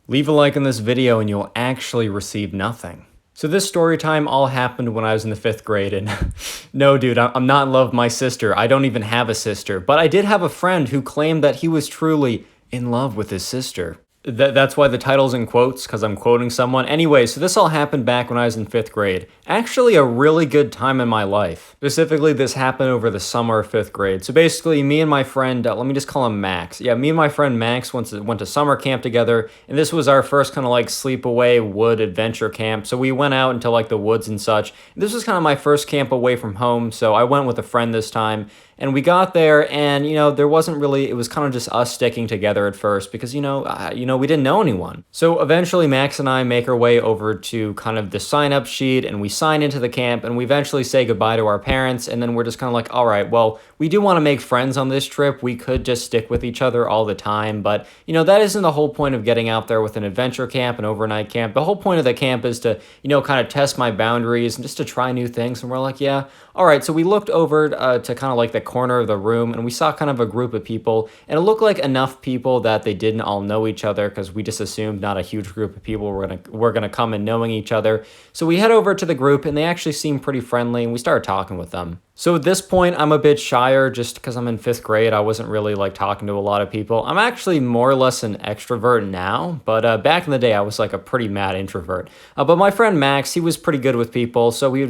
Leave a like on this video and you'll actually receive nothing. So this story time all happened when I was in the 5th grade, and no dude, I'm not in love with my sister. I don't even have a sister, but I did have a friend who claimed that he was truly in love with his sister. That's why the title's in quotes, because I'm quoting someone. Anyway, so this all happened back when I was in 5th grade. Actually, a really good time in my life. Specifically, this happened over the summer of 5th grade. So basically, me and my friend, let me just call him Max. Yeah, me and my friend Max went to summer camp together, and this was our first kind of like sleepaway wood adventure camp. So we went out into like the woods and such. This was kind of my first camp away from home, so I went with a friend this time. And we got there, and there wasn't really. It was kind of just us sticking together at first because we didn't know anyone. So eventually, Max and I make our way over to kind of the sign-up sheet, and we sign into the camp, and we eventually say goodbye to our parents, and then we're just kind of like, all right, well, we do want to make friends on this trip. We could just stick with each other all the time, but that isn't the whole point of getting out there with an adventure camp, an overnight camp. The whole point of the camp is to kind of test my boundaries and just to try new things. And we're like, yeah, all right. So we looked over to kind of like the corner of the room, and we saw kind of a group of people, and it looked like enough people that they didn't all know each other, because we just assumed not a huge group of people were gonna come in knowing each other. So we head over to the group, and they actually seemed pretty friendly, and we started talking with them. So at this point, I'm a bit shyer just because I'm in 5th grade. I wasn't really like talking to a lot of people. I'm actually more or less an extrovert now, but back in the day, I was like a pretty mad introvert. But my friend Max, he was pretty good with people, so I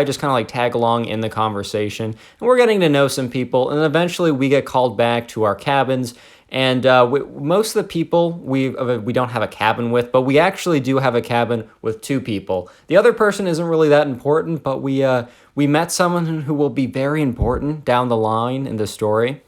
just kind of like tag along in the conversation, and we're getting to know some people, and then eventually we get called back to our cabins. And most of the people we don't have a cabin with, but we actually do have a cabin with 2 people. The other person isn't really that important, but we met someone who will be very important down the line in the story.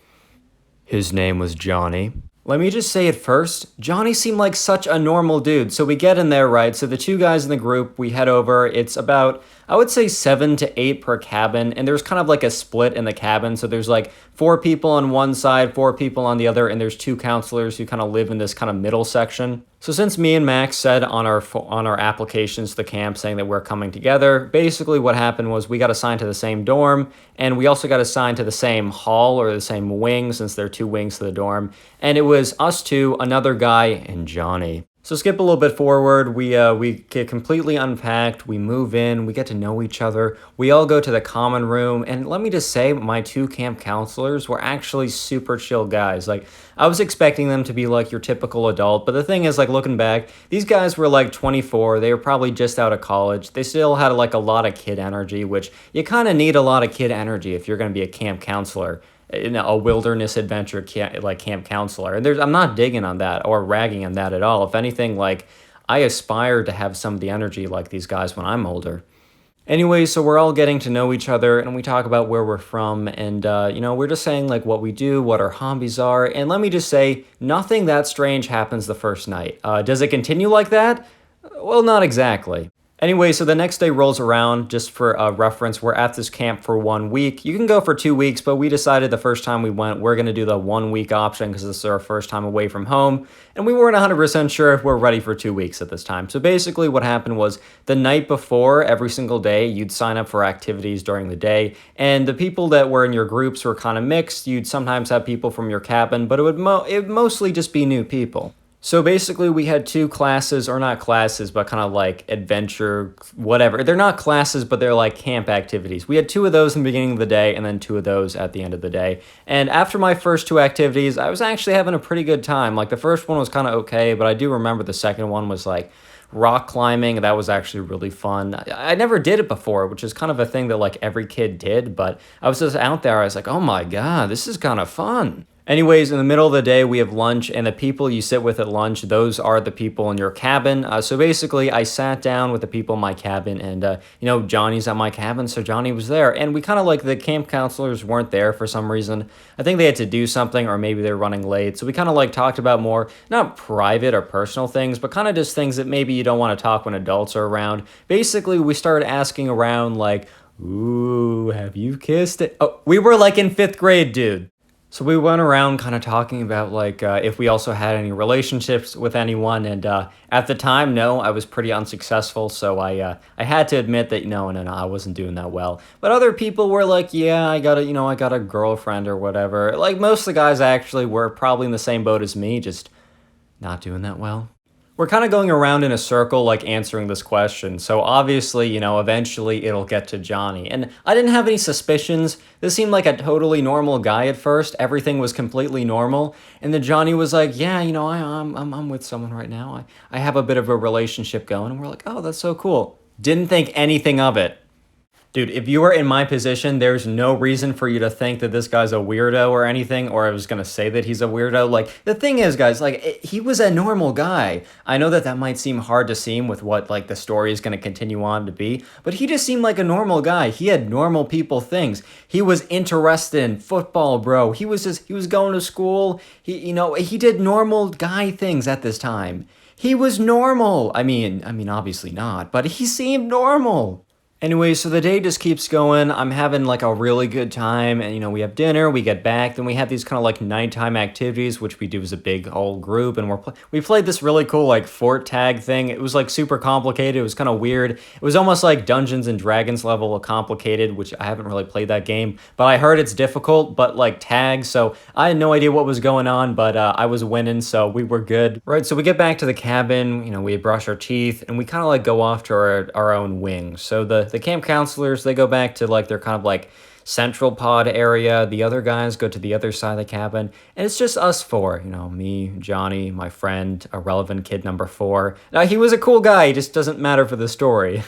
His name was Johnny. Let me just say it first, Johnny seemed like such a normal dude. So we get in there, right? So the 2 guys in the group, we head over. It's about, I would say 7 to 8 per cabin. And there's kind of like a split in the cabin. So there's like 4 people on one side, 4 people on the other. And there's 2 counselors who kind of live in this kind of middle section. So since me and Max said on our applications to the camp saying that we're coming together, basically what happened was we got assigned to the same dorm, and we also got assigned to the same hall or the same wing, since there are 2 wings to the dorm. And it was us 2, another guy, and Johnny. So skip a little bit forward, we get completely unpacked, we move in, we get to know each other, we all go to the common room, and let me just say, my 2 camp counselors were actually super chill guys. Like, I was expecting them to be like your typical adult, but the thing is, like, looking back, these guys were like 24, they were probably just out of college, they still had like a lot of kid energy, which you kind of need a lot of kid energy if you're going to be a camp counselor. A wilderness adventure camp counselor. And I'm not digging on that or ragging on that at all. If anything, like, I aspire to have some of the energy like these guys when I'm older. Anyway, so we're all getting to know each other, and we talk about where we're from, and we're just saying like what we do, what our hobbies are. And let me just say, nothing that strange happens the first night. Does it continue like that? Well, not exactly. Anyway, so the next day rolls around. Just for reference, we're at this camp for 1 week. You can go for 2 weeks, but we decided the first time we went, we're going to do the 1 week option because this is our first time away from home. And we weren't 100% sure if we're ready for 2 weeks at this time. So basically what happened was the night before, every single day, you'd sign up for activities during the day. And the people that were in your groups were kind of mixed. You'd sometimes have people from your cabin, but it would mostly just be new people. So basically we had 2 classes, or not classes, but kind of like adventure, whatever. They're not classes, but they're like camp activities. We had 2 of those in the beginning of the day, and then 2 of those at the end of the day. And after my first 2 activities, I was actually having a pretty good time. Like, the first one was kind of okay, but I do remember the second one was like rock climbing. That was actually really fun. I never did it before, which is kind of a thing that like every kid did, but I was just out there. I was like, oh my God, this is kind of fun. Anyways, in the middle of the day, we have lunch, and the people you sit with at lunch, those are the people in your cabin. So basically, I sat down with the people in my cabin, and, Johnny's at my cabin, so Johnny was there. And we kind of like, the camp counselors weren't there for some reason. I think they had to do something, or maybe they were running late. So we kind of like talked about more, not private or personal things, but kind of just things that maybe you don't want to talk when adults are around. Basically, we started asking around like, ooh, have you kissed it? Oh, we were like in 5th grade, dude. So we went around kind of talking about like if we also had any relationships with anyone, and at the time, no, I was pretty unsuccessful, so I had to admit that no, I wasn't doing that well. But other people were like, yeah, I got a girlfriend or whatever. Like, most of the guys actually were probably in the same boat as me, just not doing that well. We're kind of going around in a circle, like answering this question. So obviously, eventually it'll get to Johnny. And I didn't have any suspicions. This seemed like a totally normal guy at first. Everything was completely normal. And then Johnny was like, "Yeah, I'm with someone right now. I have a bit of a relationship going." And we're like, "Oh, that's so cool." Didn't think anything of it. Dude, if you were in my position, there's no reason for you to think that this guy's a weirdo or anything, or I was gonna say that he's a weirdo. Like, the thing is, guys, like, he was a normal guy. I know that that might seem hard to seem with what, like, the story is gonna continue on to be, but he just seemed like a normal guy. He had normal people things. He was interested in football, bro. He was going to school. He did normal guy things at this time. He was normal. I mean, obviously not, but he seemed normal. Anyway, so the day just keeps going. I'm having like a really good time, and we have dinner, we get back, then we have these kind of like nighttime activities, which we do as a big whole group, and we played this really cool like fort tag thing. It was like super complicated. It was kind of weird. It was almost like Dungeons and Dragons level of complicated, which I haven't really played that game, but I heard it's difficult, but like tag. So I had no idea what was going on, but I was winning, so we were good. Right, so we get back to the cabin. We brush our teeth, and we kind of like go off to our own wing. So the camp counselors, they go back to like their kind of like central pod area. The other guys go to the other side of the cabin, and it's just us four. Me, Johnny, my friend, irrelevant kid number 4. Now, he was a cool guy. He just doesn't matter for the story.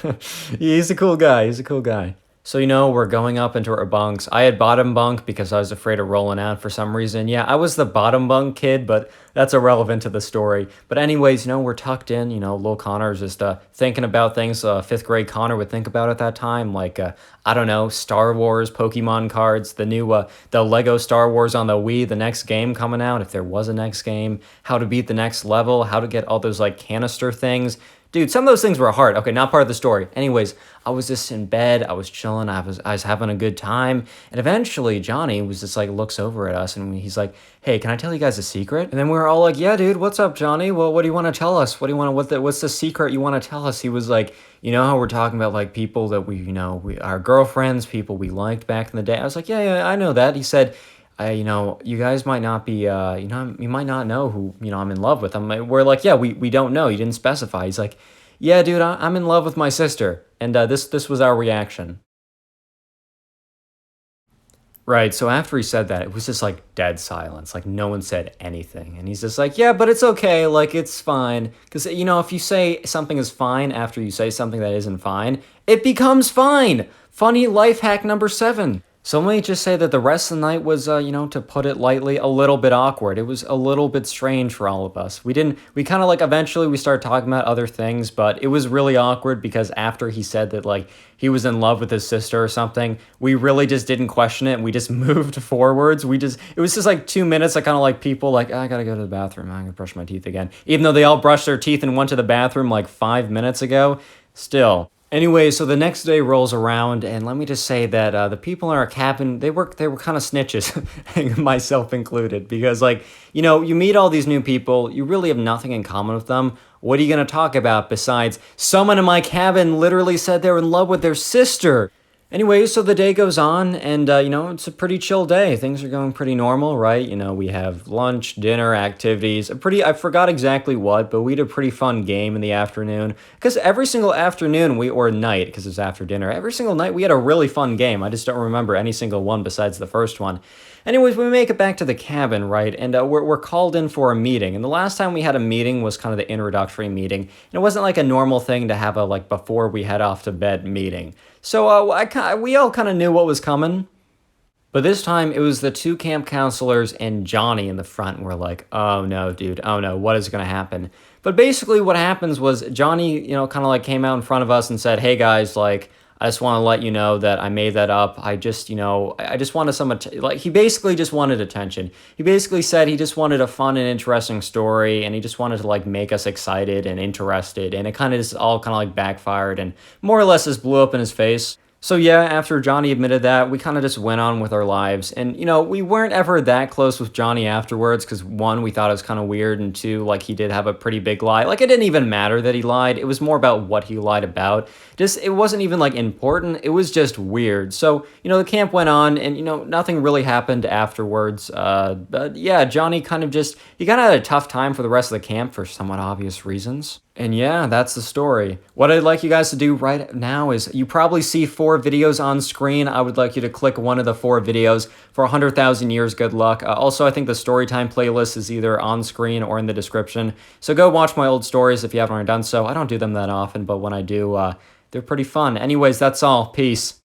He's a cool guy. He's a cool guy. So, we're going up into our bunks. I had bottom bunk because I was afraid of rolling out for some reason. Yeah, I was the bottom bunk kid, but that's irrelevant to the story. But anyways, we're tucked in. Little Connor's just thinking about things 5th grade Connor would think about at that time. Like, I don't know, Star Wars, Pokemon cards, the Lego Star Wars on the Wii, the next game coming out, if there was a next game, how to beat the next level, how to get all those like canister things. Dude, some of those things were hard. Okay, not part of the story. Anyways, I was just in bed. I was chilling. I was having a good time. And eventually, Johnny was just like looks over at us and he's like, "Hey, can I tell you guys a secret?" And then we were all like, "Yeah, dude. What's up, Johnny? Well, what do you want to tell us? What's the secret you want to tell us?" He was like, how we're talking about like people that our girlfriends, people we liked back in the day. I was like, "Yeah, I know that." He said, you guys might not be, you might not know who, I'm in love with. We're like, "Yeah, we don't know. You didn't specify." He's like, "Yeah, dude, I'm in love with my sister." And this was our reaction. Right, so after he said that, it was just like dead silence. Like no one said anything. And he's just like, "Yeah, but it's okay. Like it's fine." Because, if you say something is fine after you say something that isn't fine, it becomes fine. Funny life hack number 7. So let me just say that the rest of the night was, to put it lightly, a little bit awkward. It was a little bit strange for all of us. We kind of like, eventually we started talking about other things, but it was really awkward because after he said that like he was in love with his sister or something, we really just didn't question it. And we just moved forwards. It was just like 2 minutes. I kind of like people like, "I gotta go to the bathroom. I'm gonna brush my teeth again." Even though they all brushed their teeth and went to the bathroom like 5 minutes ago, still. Anyway, so the next day rolls around, and let me just say that the people in our cabin, they were kind of snitches, myself included, because like, you meet all these new people, you really have nothing in common with them. What are you going to talk about besides someone in my cabin literally said they're in love with their sister? Anyway, so the day goes on, and it's a pretty chill day. Things are going pretty normal, right? We have lunch, dinner, activities. I forgot exactly what, but we had a pretty fun game in the afternoon. Because every single afternoon or night, because it's after dinner, every single night we had a really fun game. I just don't remember any single one besides the first one. Anyways, we make it back to the cabin, right? And we're called in for a meeting. And the last time we had a meeting was kind of the introductory meeting. And it wasn't like a normal thing to have a like before we head off to bed meeting. So we all kind of knew what was coming. But this time it was the 2 camp counselors and Johnny in the front. And we're like, "Oh no, dude. Oh no, what is going to happen?" But basically what happens was Johnny, kind of like came out in front of us and said, "Hey guys, like, I just want to let you know that I made that up. I just, I just wanted like, he basically just wanted attention. He basically said he just wanted a fun and interesting story, and he just wanted to, like, make us excited and interested, and it kind of just all kind of, like, backfired and more or less just blew up in his face." So yeah, after Johnny admitted that, we kind of just went on with our lives. And we weren't ever that close with Johnny afterwards because one, we thought it was kind of weird, and two, like he did have a pretty big lie. Like it didn't even matter that he lied. It was more about what he lied about. Just it wasn't even like important. It was just weird. So, the camp went on and nothing really happened afterwards. But yeah, Johnny he kind of had a tough time for the rest of the camp for somewhat obvious reasons. And yeah, that's the story. What I'd like you guys to do right now is you probably see 4 videos on screen. I would like you to click one of the 4 videos for 100,000 years. Good luck. Also, I think the Storytime playlist is either on screen or in the description. So go watch my old stories if you haven't already done so. I don't do them that often, but when I do, they're pretty fun. Anyways, that's all. Peace.